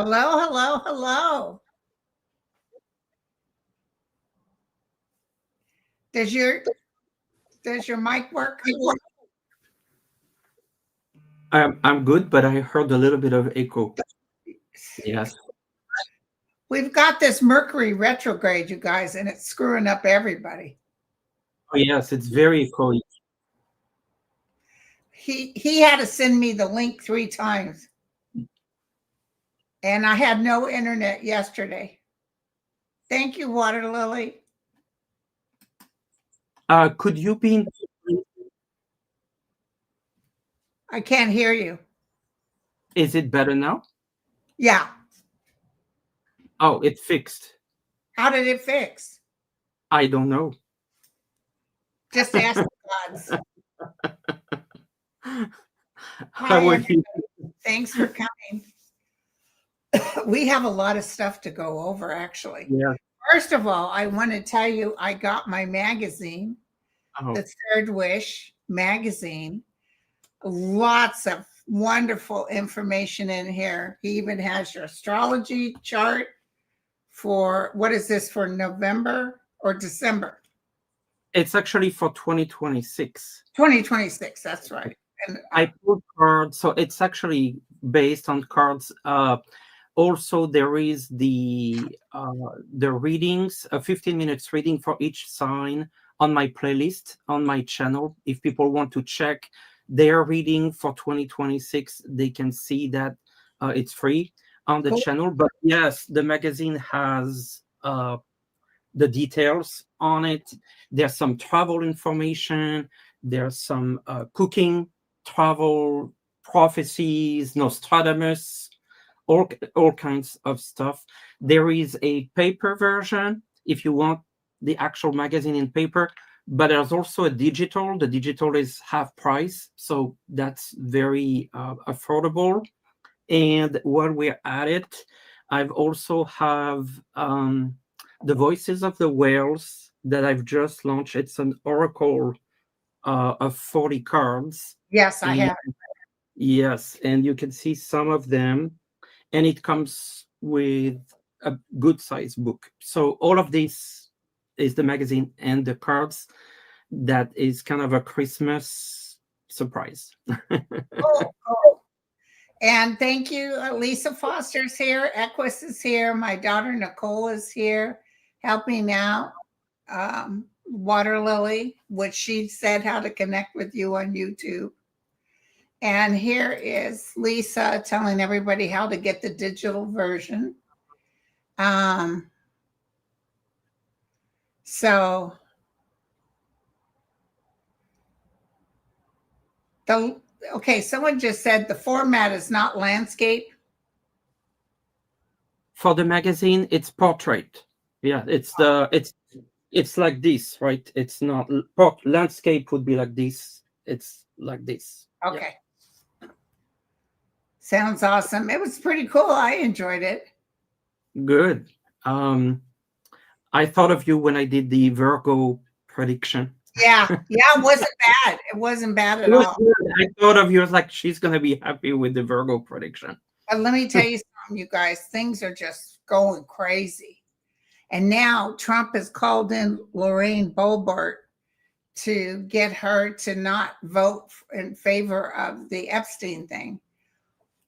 Hello, hello, hello. Does your mic work? I'm good, but I heard a little bit of echo. Yes. We've got this Mercury retrograde, you guys, and it's screwing up everybody. Oh, yes, it's very echoey. He had to send me the link 3 times. And I had no internet yesterday. Thank you, Water Lily. Could you be? I can't hear you. Is it better now? Yeah. Oh, it fixed. How did it fix? I don't know. Just ask the gods. How are you? Thanks for coming. We have a lot of stuff to go over, actually. Yeah. First of all, I want to tell you I got my magazine, the Third Wish magazine. Lots of wonderful information in here. He even has your astrology chart for, what is this, for November or December? It's actually for 2026. 2026, that's right. And I pulled cards, so it's actually based on cards. Also, there is the readings, a 15 minutes reading for each sign on my playlist on my channel. If people want to check their reading for 2026, they can see that it's free on the channel. But yes, the magazine has the details on it. There's some travel information. There's some cooking, travel, prophecies, Nostradamus, all kinds of stuff. There is a paper version if you want the actual magazine in paper, but there's also a digital. The digital is half price, so that's very affordable. And while we're at it, I've also have the Voices of the Whales that I've just launched. It's an oracle of 40 cards. yes, I have. Yes, and you can see some of them, and it comes with a good size book. So all of this is the magazine and the cards. That is kind of a Christmas surprise. Oh. And thank you. Lisa Foster's here. Equus is here. My daughter Nicole is here helping out. Water Lily, which she said how to connect with you on YouTube. And here is Lisa telling everybody how to get the digital version. Okay, someone just said the format is not landscape. For the magazine, it's portrait. Yeah, it's like this, right? It's not landscape would be like this. It's like this. Okay. Yeah. Sounds awesome. It was pretty cool. I enjoyed it. Good. I thought of you when I did the Virgo prediction. Yeah, it wasn't bad. It wasn't bad at all. I thought of you as like, she's going to be happy with the Virgo prediction. But let me tell you something, you guys. Things are just going crazy. And now Trump has called in Lorraine Boebert to get her to not vote in favor of the Epstein thing.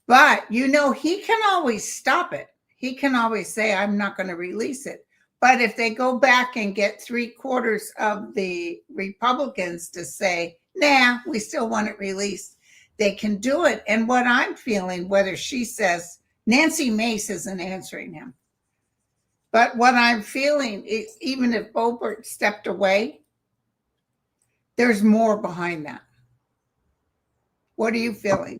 But, he can always stop it. He can always say, I'm not going to release it. But if they go back and get 3/4 of the Republicans to say, nah, we still want it released, they can do it. And what I'm feeling, whether she says, Nancy Mace isn't answering him. But what I'm feeling is even if Boebert stepped away, there's more behind that. What are you feeling?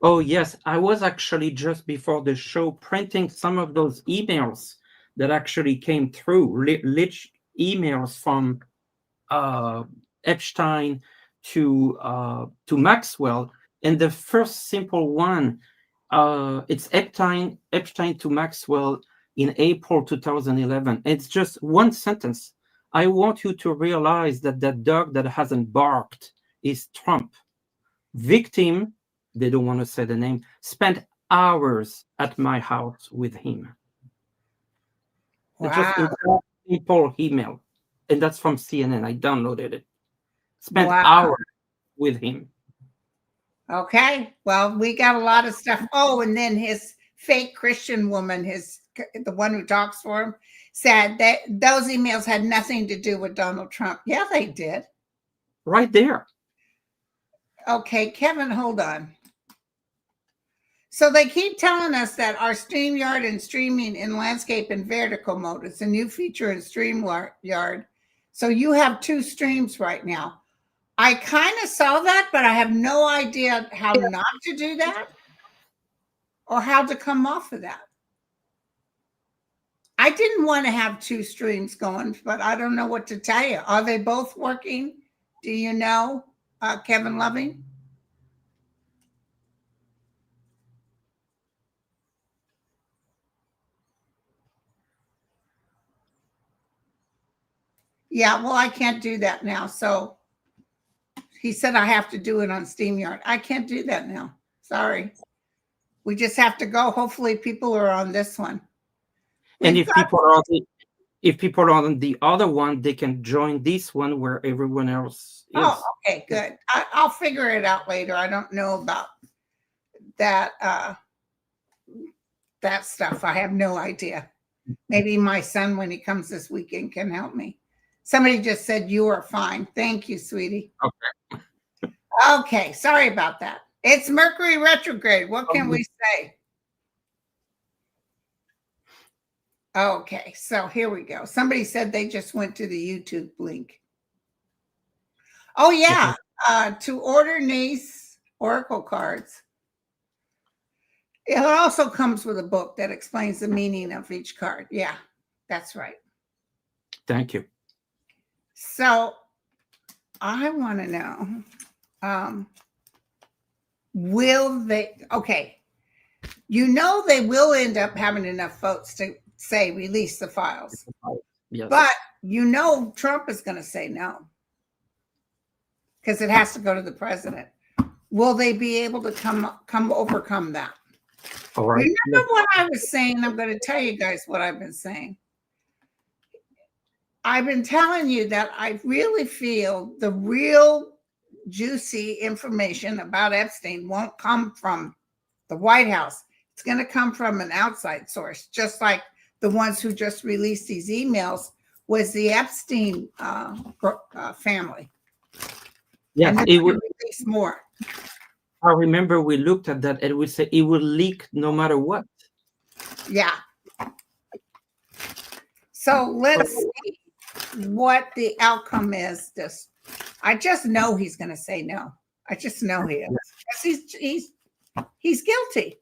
Oh, yes. I was actually just before the show printing some of those emails that actually came through, lit emails from Epstein to Maxwell. And the first simple one, it's Epstein to Maxwell in April 2011. It's just one sentence. I want you to realize that that dog that hasn't barked is Trump. Victim, they don't want to say the name, spent hours at my house with him. It's just Wow. a simple email, and that's from CNN. I downloaded it. Spent Wow. hours with him. Okay. Well, we got a lot of stuff. Oh, and then his fake Christian woman, the one who talks for him, said that those emails had nothing to do with Donald Trump. Yeah, they did. Right there. Okay, Kevin, hold on. So they keep telling us that our StreamYard and streaming in landscape and vertical mode is a new feature in StreamYard. So you have 2 streams right now. I kind of saw that, but I have no idea how not to do that or how to come off of that. I didn't want to have 2 streams going, but I don't know what to tell you. Are they both working? Do you know, Kevin Loving? Yeah, well, I can't do that now. So he said I have to do it on StreamYard. I can't do that now. Sorry. We just have to go. Hopefully people are on this one. And if people are on the other one, they can join this one where everyone else is. Oh, okay, good. I'll figure it out later. I don't know about that that stuff. I have no idea. Maybe my son, when he comes this weekend, can help me. Somebody just said you are fine. Thank you, sweetie. Okay. Okay, sorry about that. It's Mercury retrograde. What can we say? Okay, so here we go. Somebody said they just went to the YouTube link. Oh, yeah. To order Nathe Oracle cards. It also comes with a book that explains the meaning of each card. Yeah, that's right. Thank you. So I want to know, will they, okay, you know they will end up having enough votes to say release the files. Yes. But you know Trump is going to say no because it has to go to the president. Will they be able to overcome that? All right. Remember what I was saying? I'm going to tell you guys what I've been saying. I've been telling you that I really feel the real juicy information about Epstein won't come from the White House. It's going to come from an outside source, just like the ones who just released these emails was the Epstein family. Yes, and it will release more. I remember we looked at that and we said it will leak no matter what. Yeah. So let's see what the outcome is. I just know he's going to say no. I just know he is. He's guilty.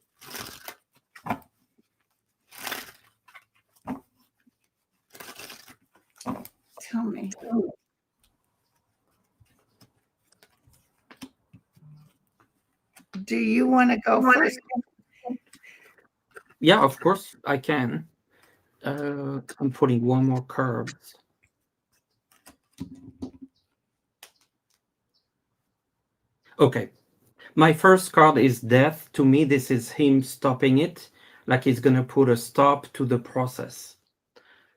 Tell me. Do you want to go first? Yeah, of course I can. I'm putting one more card. Okay. My first card is death. To me, this is him stopping it, like he's going to put a stop to the process.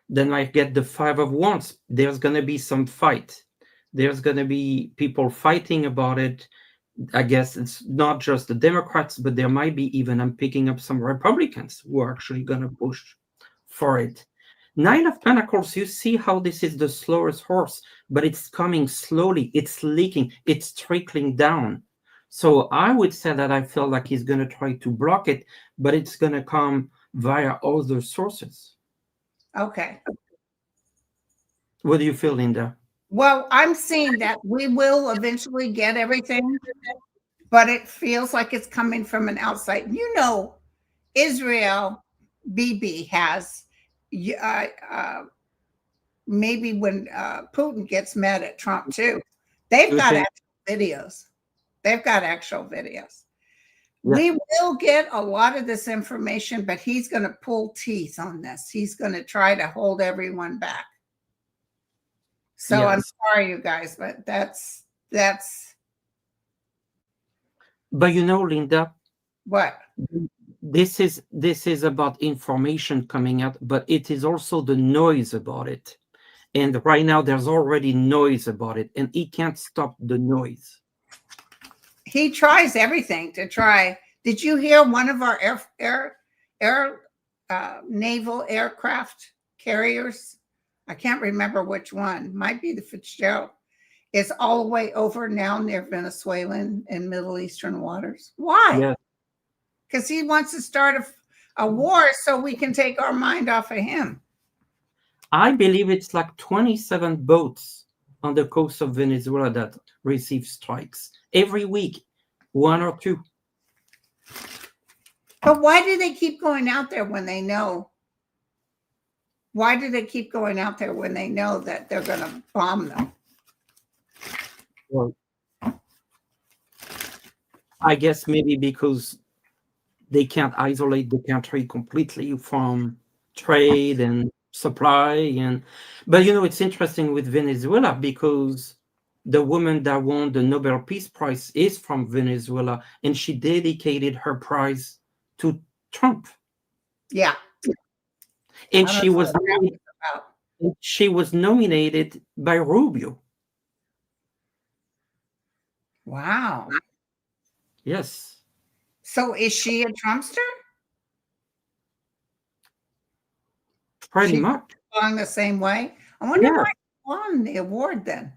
Then I get the 5 of Wands. There's going to be some fight. There's going to be people fighting about it. I guess it's not just the Democrats, but there might be even, I'm picking up some Republicans who are actually going to push for it. 9 of Pentacles, you see how this is the slowest horse, but it's coming slowly. It's leaking. It's trickling down. So I would say that I feel like he's going to try to block it, but it's going to come via other sources. Okay. What do you feel, Linda? Well, I'm seeing that we will eventually get everything, but it feels like it's coming from an outside. You know, Israel, BB has, maybe when Putin gets mad at Trump too, they've got actual videos. They've got actual videos. Yeah. We will get a lot of this information, but he's going to pull teeth on this. He's going to try to hold everyone back. So yes. I'm sorry, you guys, but that's. But you know, Linda. What? this is about information coming out, but it is also the noise about it. And right now there's already noise about it, and he can't stop the noise. He tries everything to try. Did you hear one of our naval aircraft carriers? I can't remember which one. Might be the Fitzgerald. Is all the way over now near Venezuelan and Middle Eastern waters. Why? Yeah. Because he wants to start a war so we can take our mind off of him. I believe it's like 27 boats on the coast of Venezuela that receive strikes every week, one or two. But why do they keep going out there when they know? Why do they keep going out there when they know that they're going to bomb them? Well, I guess maybe because they can't isolate the country completely from trade and supply. But it's interesting with Venezuela because the woman that won the Nobel Peace Prize is from Venezuela, and she dedicated her prize to Trump. Yeah. And she was nominated by Rubio. Wow. Yes. So is she a Trumpster? Pretty much. Along the same way. I wonder why she won the award then.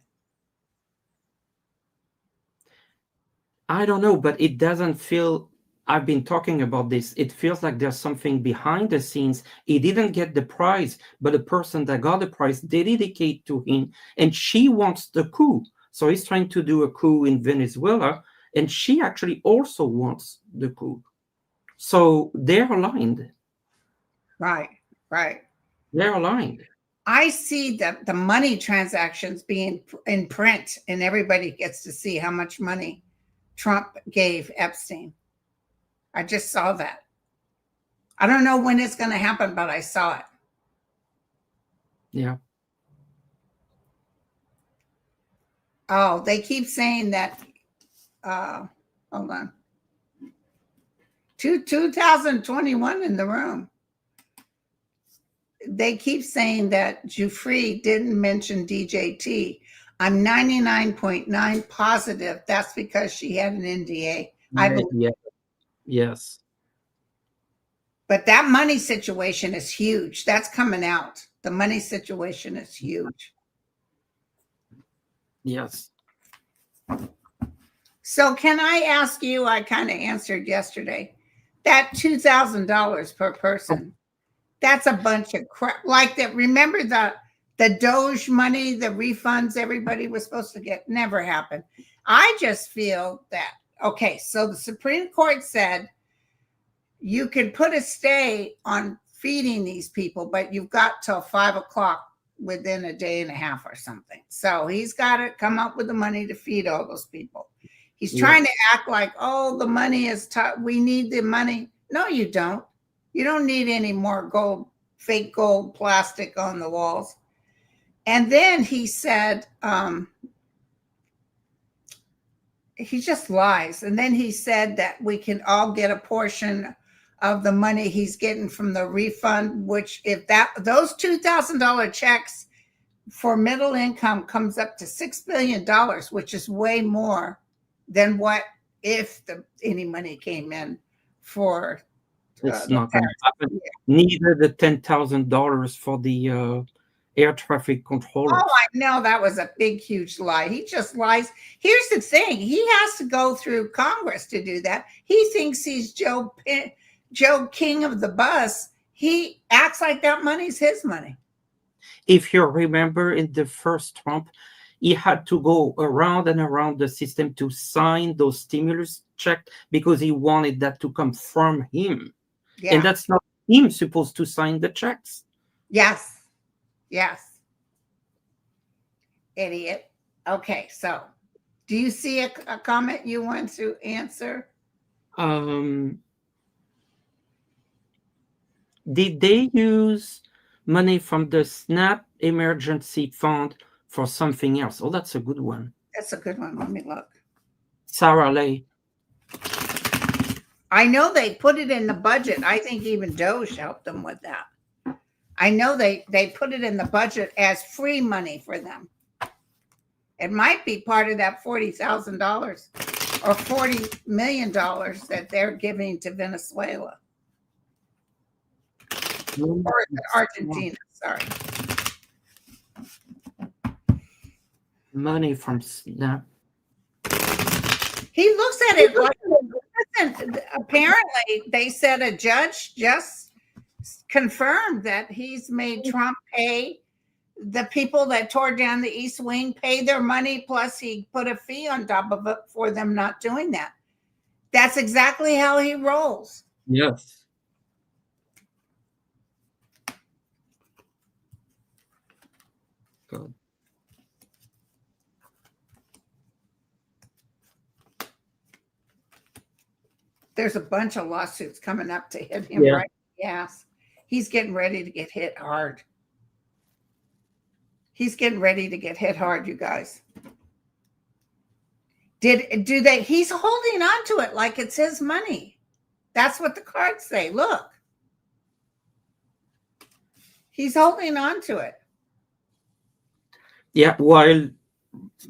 I don't know, but it doesn't feel. I've been talking about this. It feels like there's something behind the scenes. He didn't get the prize, but the person that got the prize dedicated to him, and she wants the coup. So he's trying to do a coup in Venezuela, and she actually also wants the coup. So they're aligned. Right. They're aligned. I see the money transactions being in print, and everybody gets to see how much money Trump gave Epstein. I just saw that. I don't know when it's going to happen, but I saw it. Yeah. Oh, they keep saying that. Hold on. 2021 in the room. They keep saying that Jufree didn't mention DJT. I'm 99.9 positive that's because she had an NDA. I believe. Yeah. Yes. But that money situation is huge. That's coming out. The money situation is huge. Yes. So can I ask you, I kind of answered yesterday, that $2,000 per person, that's a bunch of crap. Like that, remember the Doge money, the refunds everybody was supposed to get, never happened. I just feel that, okay, so the Supreme Court said you can put a stay on feeding these people, but you've got till 5 o'clock within a day and a half or something. So he's got to come up with the money to feed all those people. He's trying to act like, oh, the money is tough. We need the money. No, you don't. You don't need any more gold, fake gold plastic on the walls. And then he said, he just lies. And then he said that we can all get a portion of the money he's getting from the refund, which if those $2,000 checks for middle income comes up to $6 billion, which is way more than what if any money came in for. It's not going to happen. Neither the $10,000 for the air traffic controller. Oh, I know that was a big, huge lie. He just lies. Here's the thing: he has to go through Congress to do that. He thinks he's Joe King of the bus. He acts like that money's his money. If you remember, in the first Trump, he had to go around and around the system to sign those stimulus checks because he wanted that to come from him. Yeah. And that's not him supposed to sign the checks. Yes. Idiot. Okay, so do you see a comment you want to answer? Did they use money from the SNAP emergency fund for something else? Oh, that's a good one. That's a good one. Let me look. Sarah Lay. I know they put it in the budget. I think even Doge helped them with that. I know they put it in the budget as free money for them. It might be part of that $40,000 or $40 million that they're giving to Venezuela. Or Argentina, sorry. Money from SNAP. He looks at it like, listen, apparently they said a judge just confirmed that he's made Trump pay the people that tore down the East Wing, pay their money, plus he put a fee on top of it for them not doing that. That's exactly how he rolls. Yes. Good. There's a bunch of lawsuits coming up to hit him right in the ass. He's getting ready to get hit hard. He's getting ready to get hit hard, you guys. He's holding on to it like it's his money. That's what the cards say. Look. He's holding on to it. Yeah, while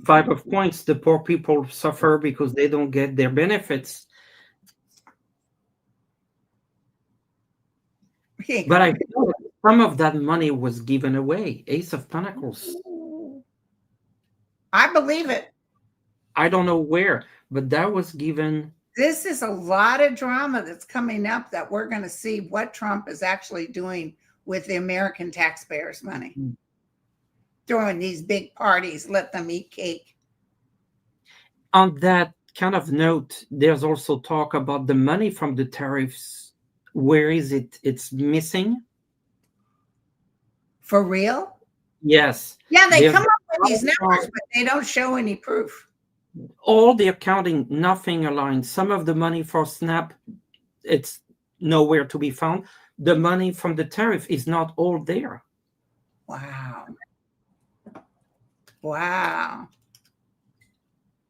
5 of points, the poor people suffer because they don't get their benefits. But I feel like some of that money was given away. Ace of Pentacles. I believe it. I don't know where, but that was given. This is a lot of drama that's coming up that we're going to see what Trump is actually doing with the American taxpayers' money. Throwing these big parties, let them eat cake. On that kind of note, there's also talk about the money from the tariffs. Where is it? It's missing. For real? Yes. Yeah, they come up with these numbers, but they don't show any proof. All the accounting, nothing aligned. Some of the money for SNAP, it's nowhere to be found. The money from the tariff is not all there. Wow. Wow.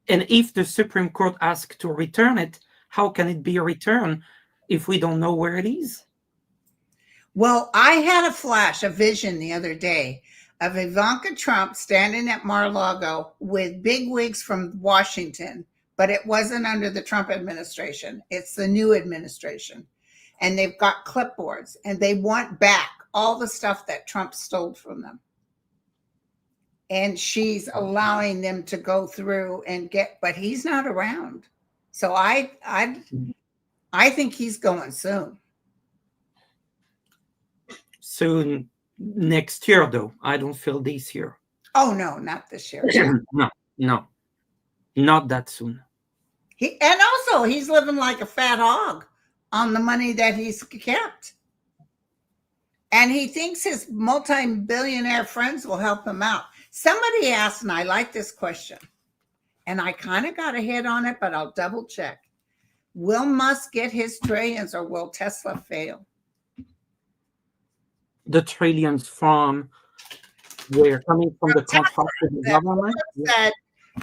And if the Supreme Court asks to return it, how can it be a return if we don't know where it is? Well, I had a vision the other day of Ivanka Trump standing at Mar-a-Lago with big wigs from Washington, but it wasn't under the Trump administration. It's the new administration. And they've got clipboards and they want back all the stuff that Trump stole from them. And she's allowing them to go through and get, but he's not around. So I think he's going soon. Soon, next year, though. I don't feel this year. Oh, no, not this year. No, not that soon. And also, he's living like a fat hog on the money that he's kept. And he thinks his multi-billionaire friends will help him out. Somebody asked, and I like this question, and I kind of got a hit on it, but I'll double check. Will Musk get his trillions or will Tesla fail? The trillions from where? Coming from the contract with the government? Said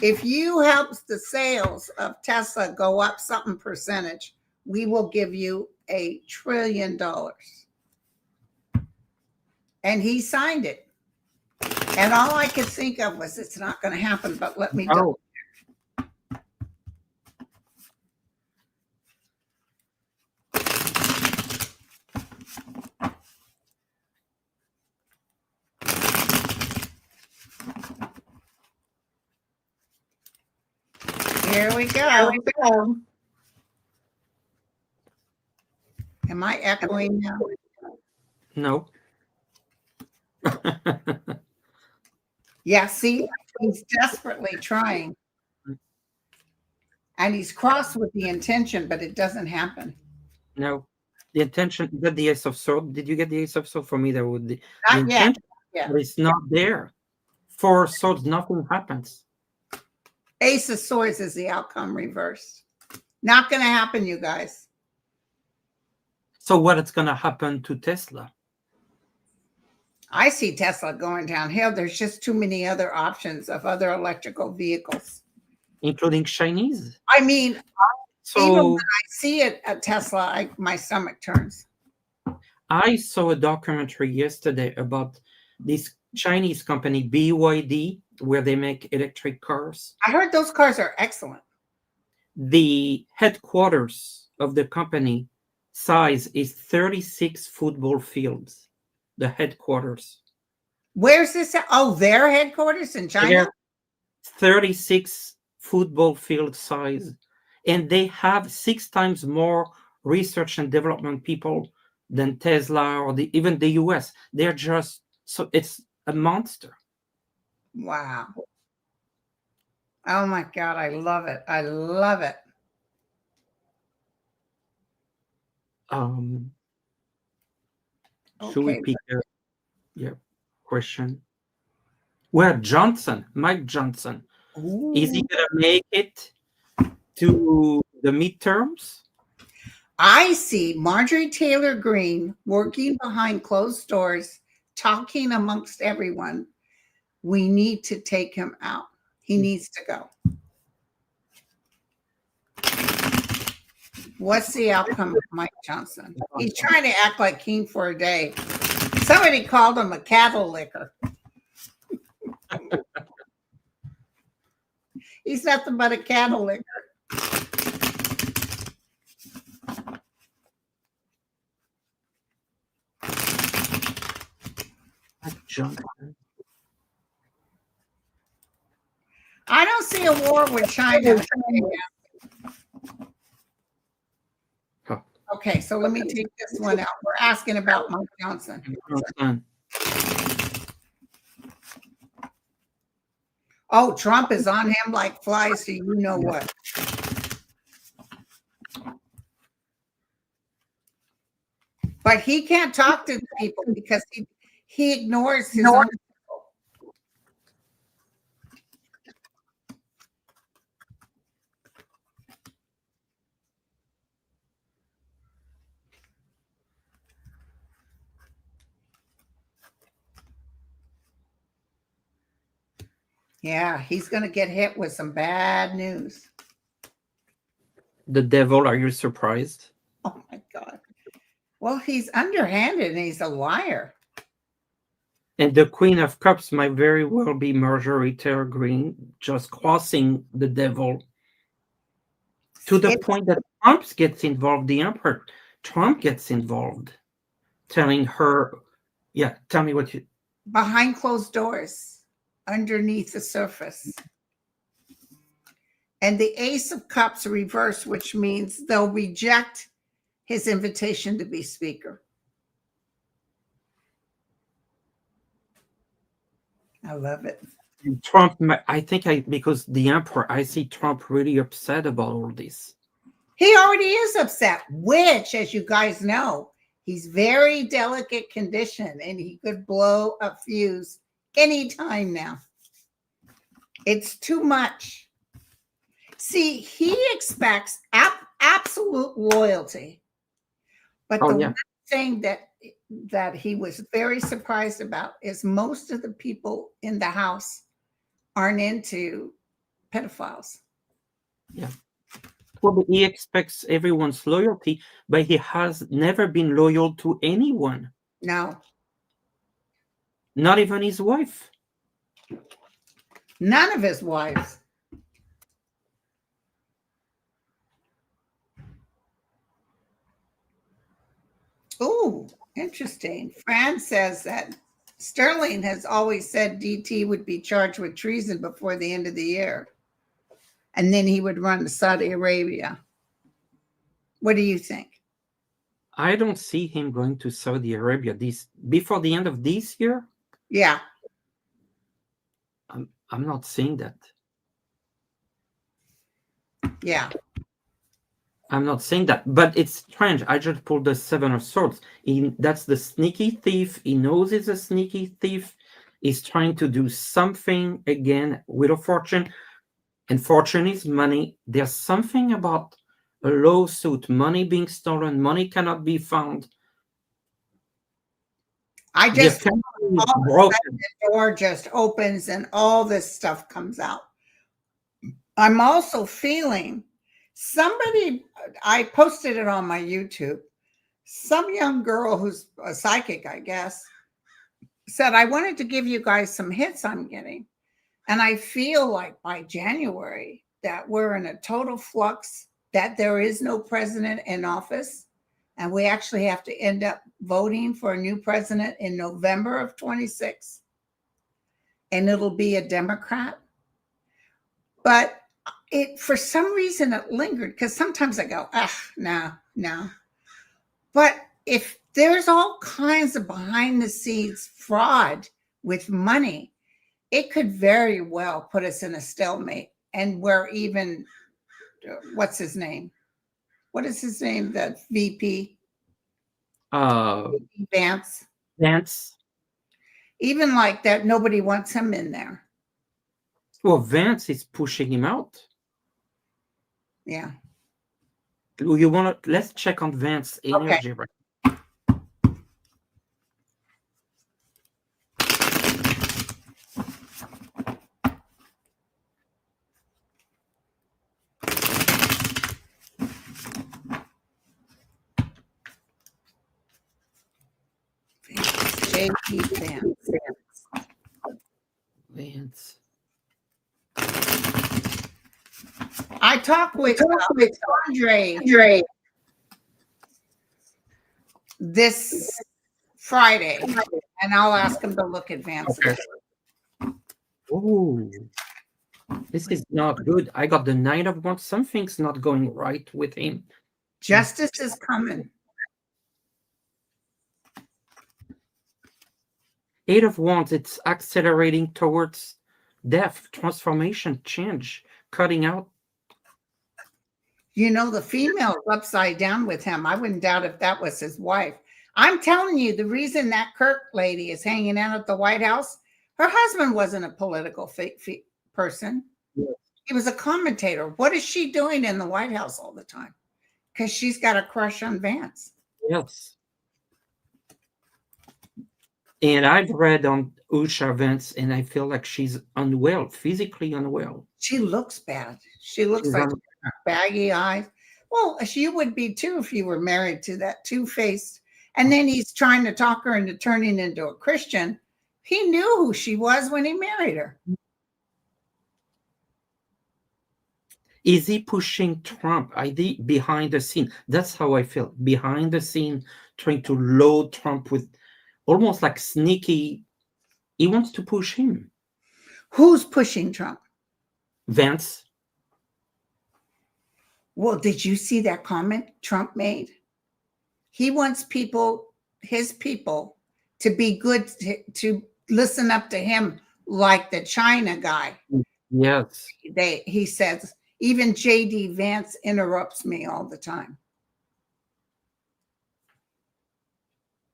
if you help the sales of Tesla go up something percentage, we will give you $1 trillion. And he signed it. And all I could think of was it's not going to happen, but let me do it. Here we go. Am I echoing now? No. Yeah, see, he's desperately trying. And he's crossed with the intention, but it doesn't happen. No. The intention, get the Ace of Swords. Did you get the Ace of Swords? For me, there would be the intention, but it's not there. 4 swords, nothing happens. Ace of Swords is the outcome reversed. Not going to happen, you guys. So what is going to happen to Tesla? I see Tesla going downhill. There's just too many other options of other electrical vehicles. Including Chinese? I mean, Even when So I see it at Tesla, my stomach turns. I saw a documentary yesterday about this Chinese company BYD, where they make electric cars. I heard those cars are excellent. The headquarters of the company size is 36 football fields. The headquarters. Where's this at? Oh, their headquarters in China? They're 36 football field size. And they have 6 times more research and development people than Tesla or even the US. They're just so it's a monster. Wow. Oh my God, I love it. I love it. Should we Okay. pick your question? Well, Mike Johnson, is he Ooh. gonna make it to the midterms? I see Marjorie Taylor Greene working behind closed doors, talking amongst everyone. We need to take him out. He needs to go. What's the outcome of Mike Johnson? He's trying to act like king for a day. Somebody called him a cattle licker. He's nothing but a cattle licker. Johnson. I don't see a war with China. Okay, so let me take this one out. We're asking about Mike Johnson. Oh, Trump is on him like flies to you know what. But he can't talk to people because he ignores his own people. Yeah, he's going to get hit with some bad news. The devil, are you surprised? Oh my God. Well, he's underhanded and he's a liar. And the Queen of Cups might very well be Marjorie Taylor Greene, just crossing the devil to the point that Trump gets involved. The Emperor Trump gets involved, telling her, yeah, tell me what you... Behind closed doors, underneath the surface. And the Ace of Cups reversed, which means they'll reject his invitation to be speaker. I love it. Trump, I think because the Emperor, I see Trump really upset about all this. He already is upset, which, as you guys know, he's very delicate condition and he could blow a fuse anytime now. It's too much. See, he expects absolute loyalty. But the one thing that he was very surprised about is most of the people in the house aren't into pedophiles. Yeah. Well, but he expects everyone's loyalty, but he has never been loyal to anyone. No. Not even his wife. None of his wives. Oh, interesting. Fran says that Sterling has always said DT would be charged with treason before the end of the year. And then he would run to Saudi Arabia. What do you think? I don't see him going to Saudi Arabia before the end of this year. Yeah. I'm not seeing that. Yeah. I'm not saying that, but it's strange. I just pulled the Seven of Swords. That's the sneaky thief. He knows he's a sneaky thief. He's trying to do something again with a fortune. And fortune is money. There's something about a lawsuit, money being stolen, money cannot be found. I just the door just opens and all this stuff comes out. I'm also feeling Somebody, I posted it on my YouTube. Some young girl who's a psychic, I guess, said, I wanted to give you guys some hits I'm getting. And I feel like by January that we're in a total flux, that there is no president in office. And we actually have to end up voting for a new president in November of 26. And it'll be a Democrat. But for some reason it lingered, because sometimes I go, no. But if there's all kinds of behind the scenes fraud with money, it could very well put us in a stalemate. And we're even, what's his name? What is his name? The VP? Vance. Vance. Even like that, nobody wants him in there. Well, Vance is pushing him out. Yeah. You want to? Let's check on Vance energy. Okay. Vance. I talked with Andre this Friday, and I'll ask him to look at Vance. Okay. Oh, this is not good. I got the Knight of Wands. Something's not going right with him. Justice is coming. 8 of Wands, it's accelerating towards death, transformation, change, cutting out. You know, the female's upside down with him. I wouldn't doubt if that was his wife. I'm telling you, the reason that Kirk lady is hanging out at the White House, her husband wasn't a political person. Yes. He was a commentator. What is she doing in the White House all the time? Because she's got a crush on Vance. Yes. And I've read on Usha Vance, and I feel like she's unwell, physically unwell. She looks bad. She looks like baggy eyes. Well, you would be too if you were married to that two-faced. And then he's trying to talk her into turning into a Christian. He knew who she was when he married her. Is he pushing Trump? Behind the scene? That's how I feel. Behind the scene, trying to load Trump with almost like sneaky. He wants to push him. Who's pushing Trump? Vance. Well, did you see that comment Trump made? He wants his people, to be good, to listen up to him like the China guy. Yes. He says, even J.D. Vance interrupts me all the time.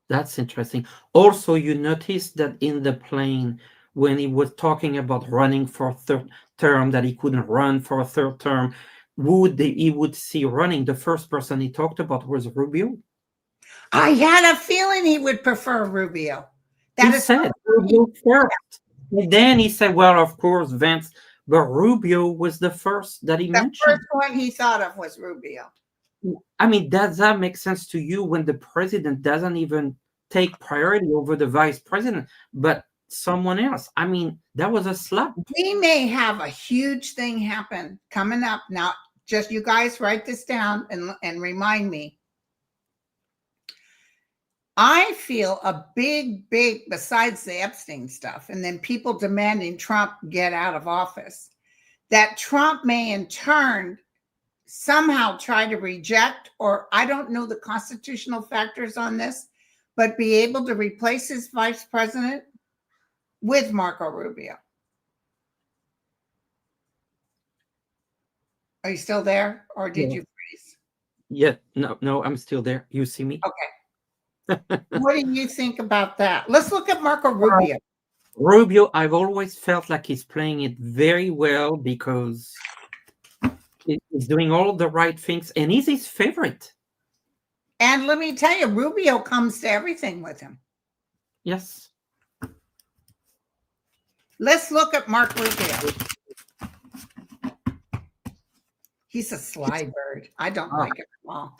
That's interesting. Also, you noticed that in the plane, when he was talking about running for a third term, that he couldn't run for a third term, he would see running. The first person he talked about was Rubio. I had a feeling he would prefer Rubio. He said Rubio first. And then he said, well, of course, Vance, but Rubio was the first that he mentioned. The first one he thought of was Rubio. I mean, does that make sense to you when the president doesn't even take priority over the vice president, but someone else? I mean, that was a slap. We may have a huge thing happen coming up. Now, just you guys write this down and remind me. I feel a big, besides the Epstein stuff, and then people demanding Trump get out of office, that Trump may in turn somehow try to reject, or I don't know the constitutional factors on this, but be able to replace his vice president with Marco Rubio. Are you still there, or did you freeze? Yeah, no, I'm still there. You see me? Okay. What do you think about that? Let's look at Marco Rubio. Rubio, I've always felt like he's playing it very well because he's doing all the right things, and he's his favorite. And let me tell you, Rubio comes to everything with him. Yes. Let's look at Mark Rubio. He's a sly bird. I don't Ah, like him at all.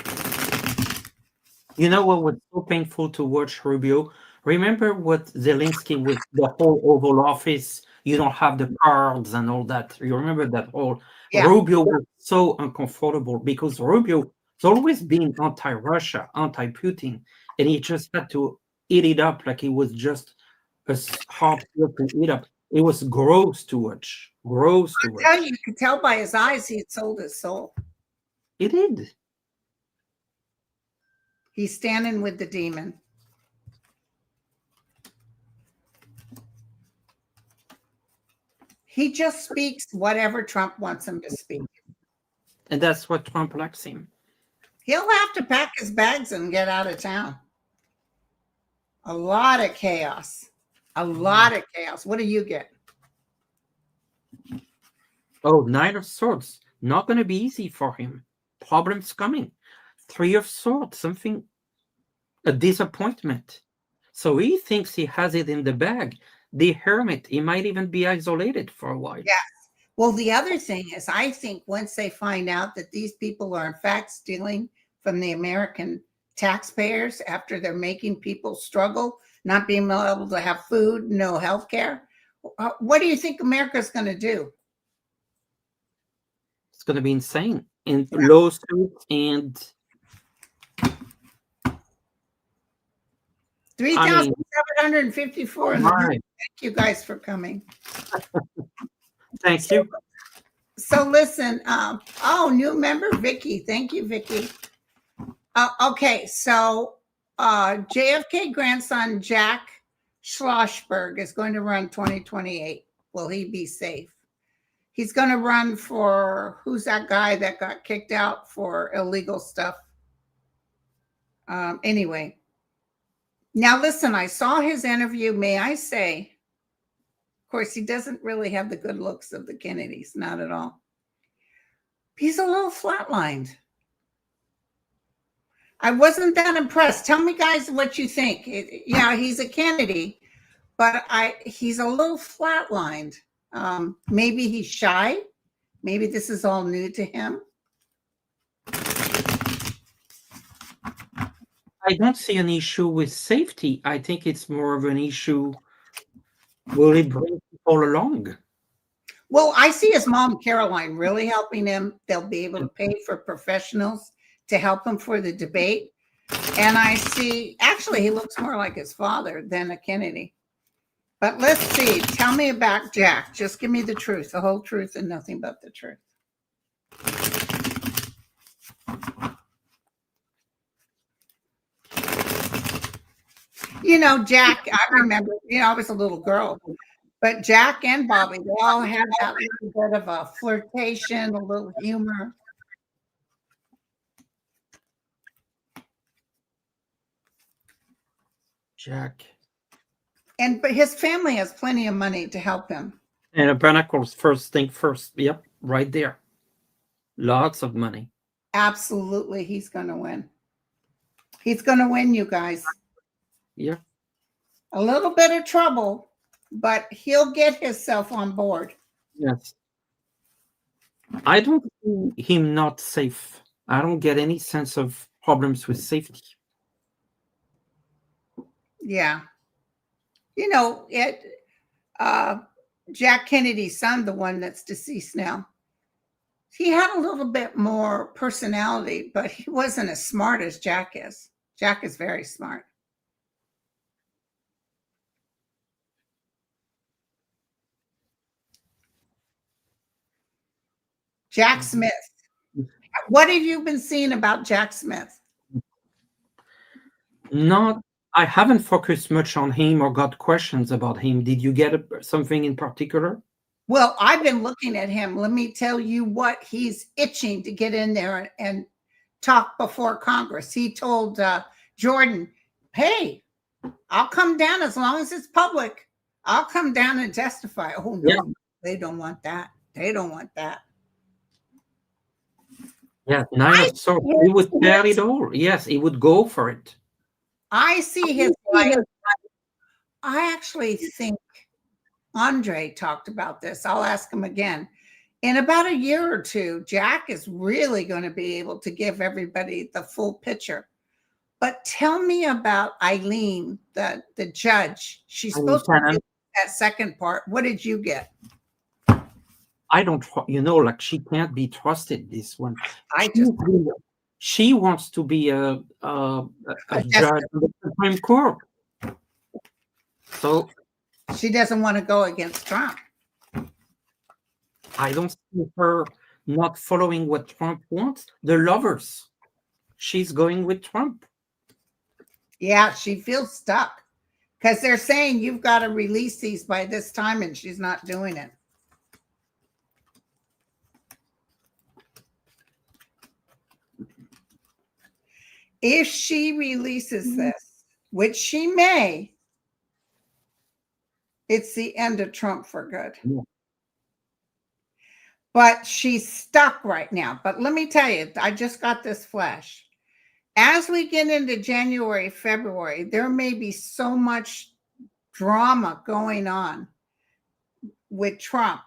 you know what was so painful to watch Rubio? Remember what Zelensky with the whole Oval Office? You don't have the cards and all that. You remember that whole Yeah. Rubio was so uncomfortable because Rubio has always been anti-Russia, anti-Putin, and he just had to eat it up like it was just a hard pill to eat up. It was gross to watch. Gross to watch. You could tell by his eyes he had sold his soul. It did. He's standing with the demon. He just speaks whatever Trump wants him to speak. And that's what Trump likes him. He'll have to pack his bags and get out of town. A lot of chaos. A lot of chaos. What do you get? Oh, Knight of Swords. Not going to be easy for him. Problems coming. Three of Swords. Something, a disappointment. So he thinks he has it in the bag. The Hermit, he might even be isolated for a while. Yes. Well, the other thing is, I think once they find out that these people are in fact stealing from the American taxpayers after they're making people struggle, not being able to have food, no health care, what do you think America's going to do? It's going to be insane. And lawsuits and 3,754. Right. Thank you guys for coming. Thank you. So listen, new member, Vicky. Thank you, Vicky. Okay, so JFK grandson Jack Schlossberg is going to run 2028. Will he be safe? He's going to run for, who's that guy that got kicked out for illegal stuff? Anyway, now listen, I saw his interview. May I say, of course, he doesn't really have the good looks of the Kennedys, not at all. He's a little flatlined. I wasn't that impressed. Tell me, guys, what you think. Yeah, he's a Kennedy, but he's a little flatlined. Maybe he's shy. Maybe this is all new to him. I don't see an issue with safety. I think it's more of an issue. Will it bring people along? Well, I see his mom, Caroline, really helping him. They'll be able to pay for professionals to help him for the debate. And I see, actually, he looks more like his father than a Kennedy. But let's see. Tell me about Jack. Just give me the truth, the whole truth, and nothing but the truth. You know, Jack, I remember, I was a little girl, but Jack and Bobby, they all had that little bit of a flirtation, a little humor. Jack. But his family has plenty of money to help him. And a Barnacles, first thing first. Yep, right there. Lots of money. Absolutely, he's going to win. He's going to win, you guys. Yeah. A little bit of trouble, but he'll get himself on board. Yes. I don't see him not safe. I don't get any sense of problems with safety. Yeah. Jack Kennedy's son, the one that's deceased now, he had a little bit more personality, but he wasn't as smart as Jack is. Jack is very smart. Jack Smith. What have you been seeing about Jack Smith? I haven't focused much on him or got questions about him. Did you get something in particular? Well, I've been looking at him. Let me tell you what, he's itching to get in there and talk before Congress. He told Jordan, hey, I'll come down as long as it's public. I'll come down and testify. Oh, no, yeah. They don't want that. They don't want that. Yeah, so he would carry it all. Yes, he would go for it. I see his life. I actually think Andre talked about this. I'll ask him again. in about a year or two, Jack is really going to be able to give everybody the full picture. But tell me about Eileen, the judge. She's I mean, supposed to do that second part. What did you get? I don't, like she can't be trusted. This one, I just she wants to be a judge of the Supreme Court. So she doesn't want to go against Trump. I don't see her not following what Trump wants. The lovers, she's going with Trump. Yeah, she feels stuck because they're saying you've got to release these by this time, and she's not doing it. If she releases this, which she may, it's the end of Trump for good. Yeah. But she's stuck right now. But let me tell you, I just got this flash. As we get into January, February, there may be so much drama going on with Trump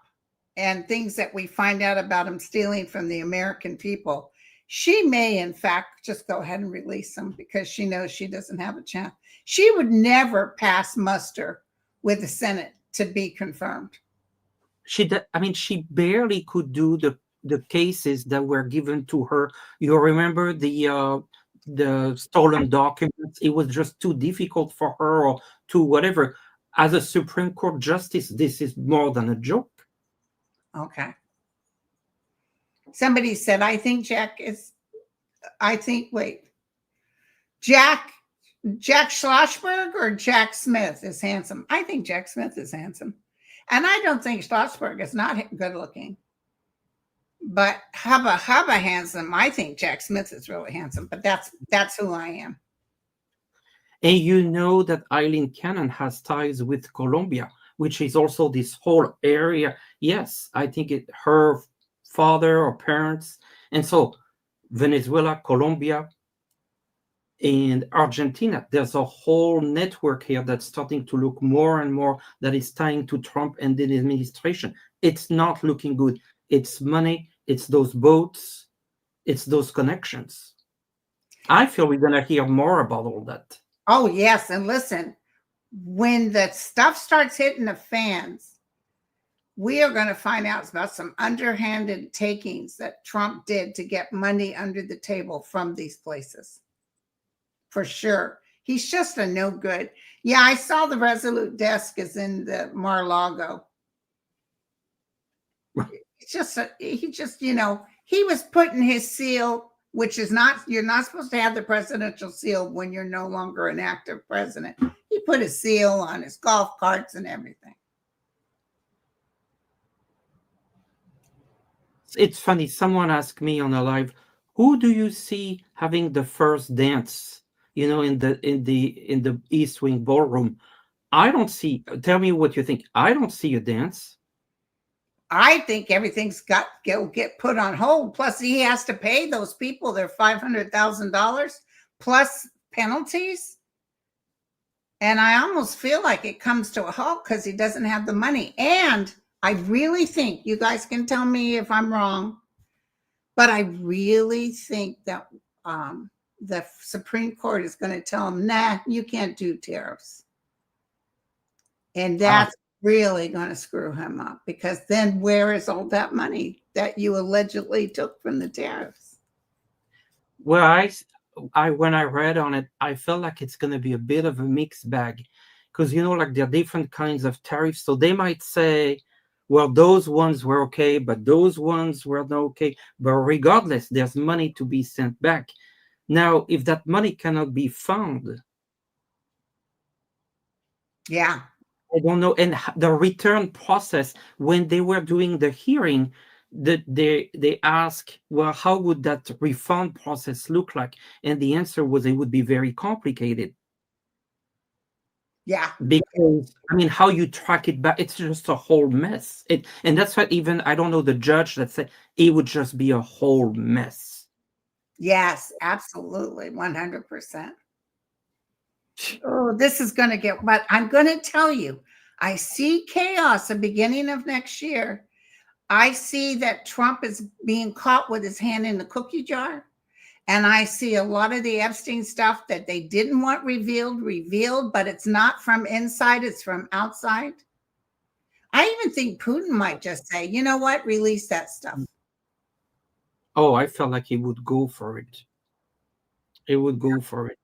and things that we find out about him stealing from the American people. She may, in fact, just go ahead and release him because she knows she doesn't have a chance. She would never pass muster with the Senate to be confirmed. She barely could do the cases that were given to her. You remember the stolen documents? It was just too difficult for her, or to whatever. As a Supreme Court justice, this is more than a joke. Okay. Somebody said, Jack Schlossberg or Jack Smith is handsome. I think Jack Smith is handsome. And I don't think Schlossberg is not good looking. But hubba handsome. I think Jack Smith is really handsome, but that's who I am. And you know that Eileen Cannon has ties with Colombia, which is also this whole area. Yes, I think her father or parents. And so Venezuela, Colombia, and Argentina, there's a whole network here that's starting to look more and more that is tying to Trump and the administration. It's not looking good. It's money, it's those boats, it's those connections. I feel we're going to hear more about all that. Oh, yes. And listen, when the stuff starts hitting the fans, we are going to find out about some underhanded takings that Trump did to get money under the table from these places. For sure. He's just a no good. Yeah, I saw the Resolute desk is in the Mar-a-Lago. It's just, he was putting his seal, which is you're not supposed to have the presidential seal when you're no longer an active president. He put a seal on his golf carts and everything. It's funny. Someone asked me on a live, who do you see having the first dance, in the East Wing ballroom? I don't see. Tell me what you think. I don't see a dance. I think everything's got to get put on hold. Plus, he has to pay those people their $500,000 plus penalties. And I almost feel like it comes to a halt because he doesn't have the money. And I really think, you guys can tell me if I'm wrong, but I really think that the Supreme Court is going to tell him, nah, you can't do tariffs. And that's really going to screw him up, because then where is all that money that you allegedly took from the tariffs? Well, when I read on it, I felt like it's going to be a bit of a mixed bag, because like there are different kinds of tariffs. So they might say, well, those ones were okay, but those ones were not okay. But regardless, there's money to be sent back. Now, if that money cannot be found, yeah, I don't know. And the return process, when they were doing the hearing, they asked, well, how would that refund process look like? And the answer was it would be very complicated. Yeah. Because, how you track it back, it's just a whole mess. And that's why even, I don't know, the judge that said it would just be a whole mess. Yes, absolutely. 100%. Oh, this is going to get, but I'm going to tell you, I see chaos at the beginning of next year. I see that Trump is being caught with his hand in the cookie jar. And I see a lot of the Epstein stuff that they didn't want revealed, but it's not from inside, it's from outside. I even think Putin might just say, you know what, release that stuff. Oh, I felt like he would go for it. He would go for it.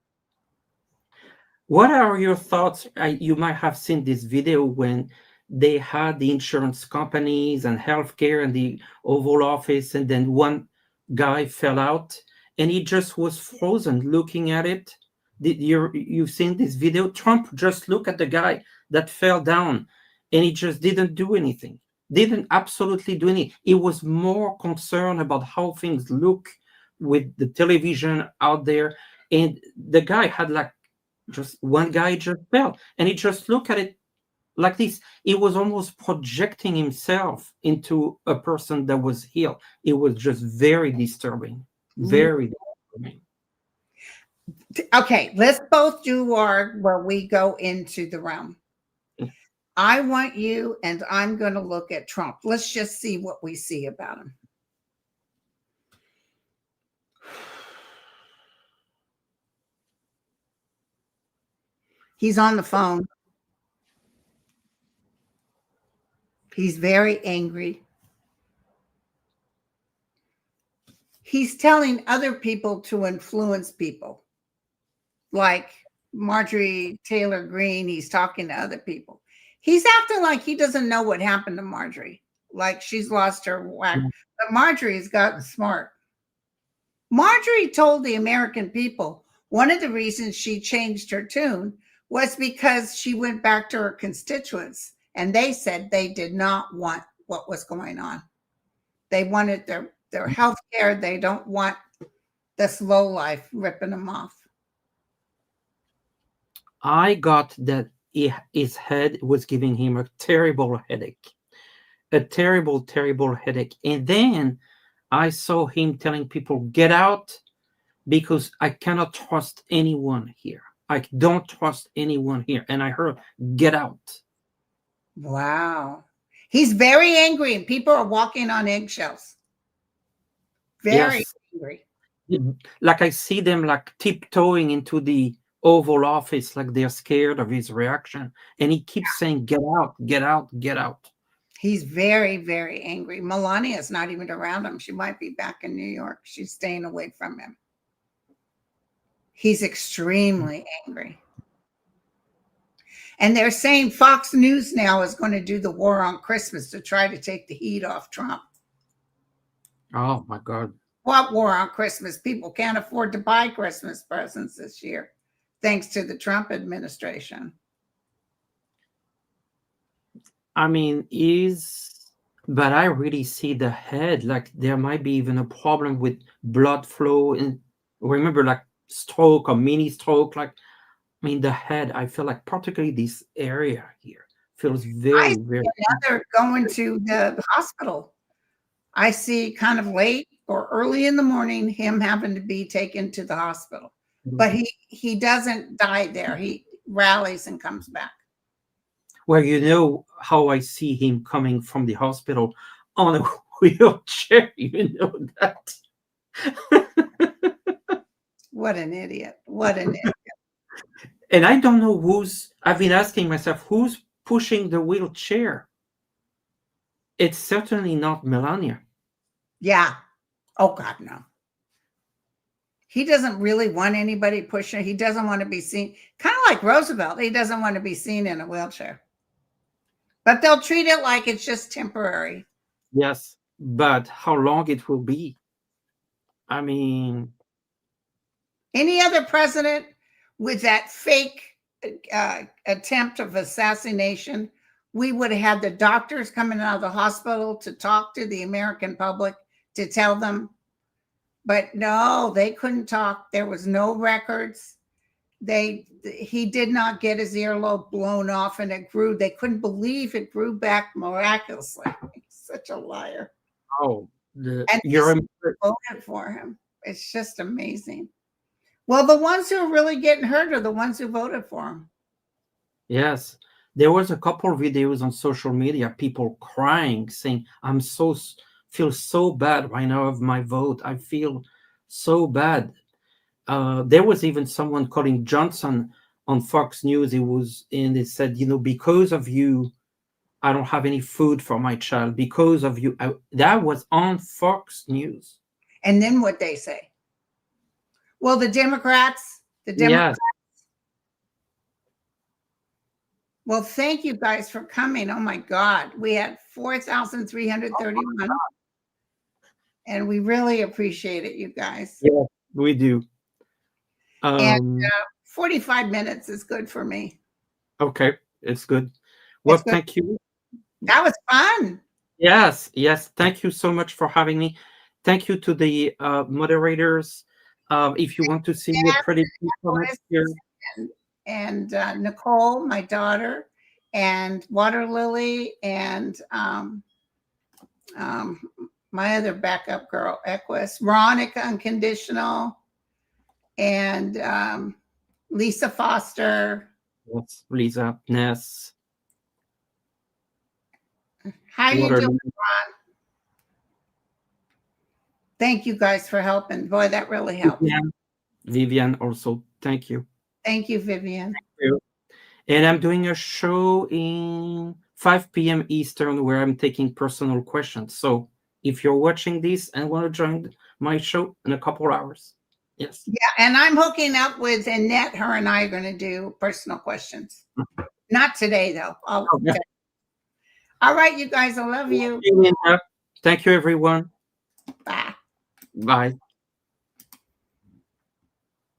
What are your thoughts? You might have seen this video when they had the insurance companies and healthcare and the Oval Office, and then one guy fell out and he just was frozen looking at it. You've seen this video? Trump just looked at the guy that fell down and he just didn't do anything. Didn't absolutely do anything. He was more concerned about how things look with the television out there. And the guy had like just one guy just fell and he just looked at it like this. He was almost projecting himself into a person that was healed. It was just very disturbing. Very disturbing. Okay, let's both do where we go into the realm. I want you, and I'm going to look at Trump. Let's just see what we see about him. He's on the phone. He's very angry. He's telling other people to influence people. Like Marjorie Taylor Greene, he's talking to other people. He's acting like he doesn't know what happened to Marjorie, like she's lost her whack. But Marjorie's gotten smart. Marjorie told the American people one of the reasons she changed her tune was because she went back to her constituents and they said they did not want what was going on. They wanted their health care. They don't want this low life ripping them off. I got that his head was giving him a terrible headache. A terrible, terrible headache. And then I saw him telling people, get out because I cannot trust anyone here. I don't trust anyone here. And I heard, get out. Wow. He's very angry and people are walking on eggshells. Very angry. Like I see them like tiptoeing into the Oval Office like they're scared of his reaction. And he keeps saying, get out, get out, get out. He's very, very angry. Melania's not even around him. She might be back in New York. She's staying away from him. He's extremely angry. And they're saying Fox News now is going to do the war on Christmas to try to take the heat off Trump. Oh, my God. What war on Christmas? People can't afford to buy Christmas presents this year, thanks to the Trump administration. I mean, but I really see the head, like there might be even a problem with blood flow. And remember, like stroke or mini stroke, like, I mean, the head, I feel like particularly this area here feels very, very. Another going to the hospital. I see kind of late or early in the morning him having to be taken to the hospital. But he doesn't die there. He rallies and comes back. Well, you know how I see him coming from the hospital on a wheelchair. You know that. What an idiot. What an idiot. And I don't know I've been asking myself, who's pushing the wheelchair? It's certainly not Melania. Yeah. Oh, God, no. He doesn't really want anybody pushing. He doesn't want to be seen. Kind of like Roosevelt. He doesn't want to be seen in a wheelchair. But they'll treat it like it's just temporary. Yes, but how long it will be? I mean, any other president with that fake attempt of assassination, we would have had the doctors coming out of the hospital to talk to the American public, to tell them. But no, they couldn't talk. There was no records. He did not get his earlobe blown off, and it grew. They couldn't believe it grew back miraculously. He's such a liar. Oh, and you're voted for him. It's just amazing. Well, the ones who are really getting hurt are the ones who voted for him. Yes, There was a couple of videos on social media, people crying, saying, feel so bad right now of my vote. I feel so bad. There was even someone calling Johnson on Fox News. They said, because of you, I don't have any food for my child. Because of you. That was on Fox News. And then what they say? Well, the Democrats. Yes. Well, thank you guys for coming. Oh my God. We had 4,331. And we really appreciate it, you guys. Yeah, we do. And 45 minutes is good for me. Okay, it's good. Well, good. Thank you. That was fun. Yes. Thank you so much for having me. Thank you to the moderators. If you want to see me pretty people next year. And Nicole, my daughter, and Water Lily, and my other backup girl, Equus, Veronica Unconditional, and Lisa Foster. Yes, Lisa, Ness. How you doing, Ron? Thank you guys for helping. Boy, that really helped. Vivian also, thank you. Thank you, Vivian. Thank you. And I'm doing a show in 5 p.m. Eastern where I'm taking personal questions. So if you're watching this and want to join my show in a couple hours. Yes. Yeah, and I'm hooking up with Annette. Her and I are going to do personal questions. Not today, though. Okay. All right, you guys. I love you. Thank you, everyone. Bye. Bye.